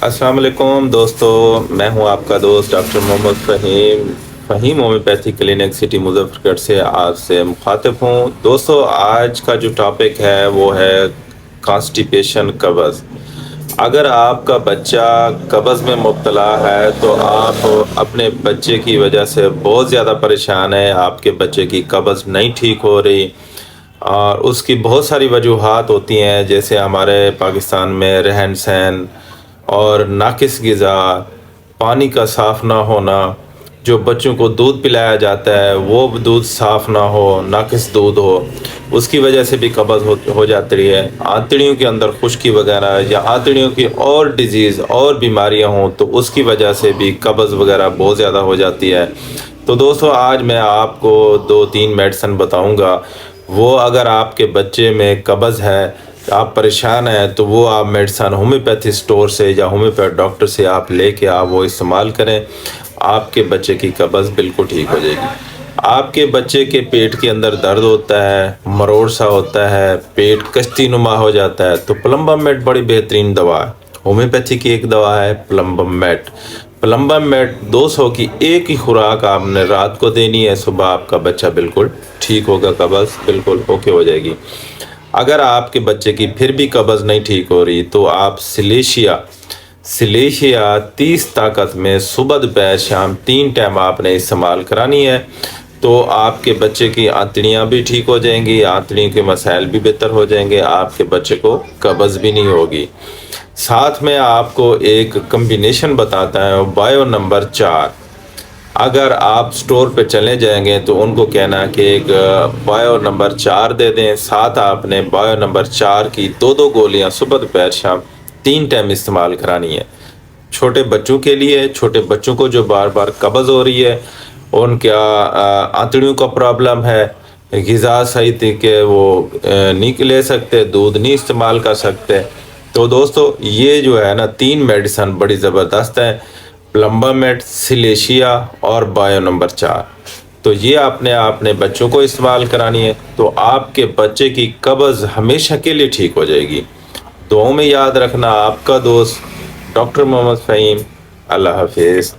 السلام علیکم دوستو، میں ہوں آپ کا دوست doctor Muhammad Fahim homeopathy clinic city Muzaffargarh سے آپ سے مخاطب ہوں۔ دوستو، آج کا جو ٹاپک ہے وہ ہے کانسٹیپیشن، قبض۔ اگر آپ کا بچہ قبض میں مبتلا ہے تو آپ اپنے بچے کی وجہ سے بہت زیادہ پریشان ہیں۔ آپ کے بچے کی قبض نہیں ٹھیک ہو رہی اور اس کی بہت ساری وجوہات ہوتی ہیں، جیسے ہمارے پاکستان میں رہن سہن اور ناقص غذا، پانی کا صاف نہ ہونا، جو بچوں کو دودھ پلایا جاتا ہے وہ دودھ صاف نہ ہو، ناقص دودھ ہو، اس کی وجہ سے بھی قبض ہو جاتی ہے۔ آنتڑیوں کے اندر خشکی وغیرہ یا آنتڑیوں کی اور ڈیزیز اور بیماریاں ہوں تو اس کی وجہ سے بھی قبض وغیرہ بہت زیادہ ہو جاتی ہے۔ تو دوستو، آج میں آپ کو 2-3 میڈیسن بتاؤں گا، وہ اگر آپ کے بچے میں قبض ہے، آپ پریشان ہیں، تو وہ آپ میڈیسن ہومیوپیتھی سٹور سے یا ہومیوپیتھ ڈاکٹر سے آپ لے کے آپ وہ استعمال کریں، آپ کے بچے کی قبض بالکل ٹھیک ہو جائے گی۔ آپ کے بچے کے پیٹ کے اندر درد ہوتا ہے، مروڑ سا ہوتا ہے، پیٹ کشتی نما ہو جاتا ہے، تو پلمبم میٹ بڑی بہترین دوا ہے۔ ہومیوپیتھی کی ایک دوا ہے پلمبم میٹ۔ پلمبم میٹ 200 کی ایک ہی خوراک آپ نے رات کو دینی ہے، صبح آپ کا بچہ بالکل ٹھیک ہوگا، قبض بالکل اوکے ہو جائے گی۔ اگر آپ کے بچے کی پھر بھی قبض نہیں ٹھیک ہو رہی تو آپ سلیشیا 30 طاقت میں صبح دوپہر شام 3 ٹائم آپ نے استعمال کرانی ہے، تو آپ کے بچے کی آنتڑیاں بھی ٹھیک ہو جائیں گی، آنتڑیوں کے مسائل بھی بہتر ہو جائیں گے، آپ کے بچے کو قبض بھی نہیں ہوگی۔ ساتھ میں آپ کو ایک کمبینیشن بتاتا ہے، بایو نمبر 4۔ اگر آپ سٹور پہ چلے جائیں گے تو ان کو کہنا کہ ایک بایو نمبر 4 دے دیں، ساتھ آپ نے بایو نمبر 4 کی 2 گولیاں صبح دوپہر شام 3 ٹائم استعمال کرانی ہے۔ چھوٹے بچوں کے لیے، چھوٹے بچوں کو جو بار بار قبض ہو رہی ہے، ان کا آنتڑیوں کا پرابلم ہے، غذا صحیح تھی کہ وہ نہیں لے سکتے، دودھ نہیں استعمال کر سکتے، تو دوستو یہ جو ہے نا 3 میڈیسن بڑی زبردست ہیں، پلمبم میٹ، سلیشیا اور بایو نمبر 4۔ تو یہ اپنے بچوں کو استعمال کرانی ہے تو آپ کے بچے کی قبض ہمیشہ کے لیے ٹھیک ہو جائے گی۔ دعاؤں میں یاد رکھنا، آپ کا دوست ڈاکٹر محمد فہیم۔ اللہ حافظ۔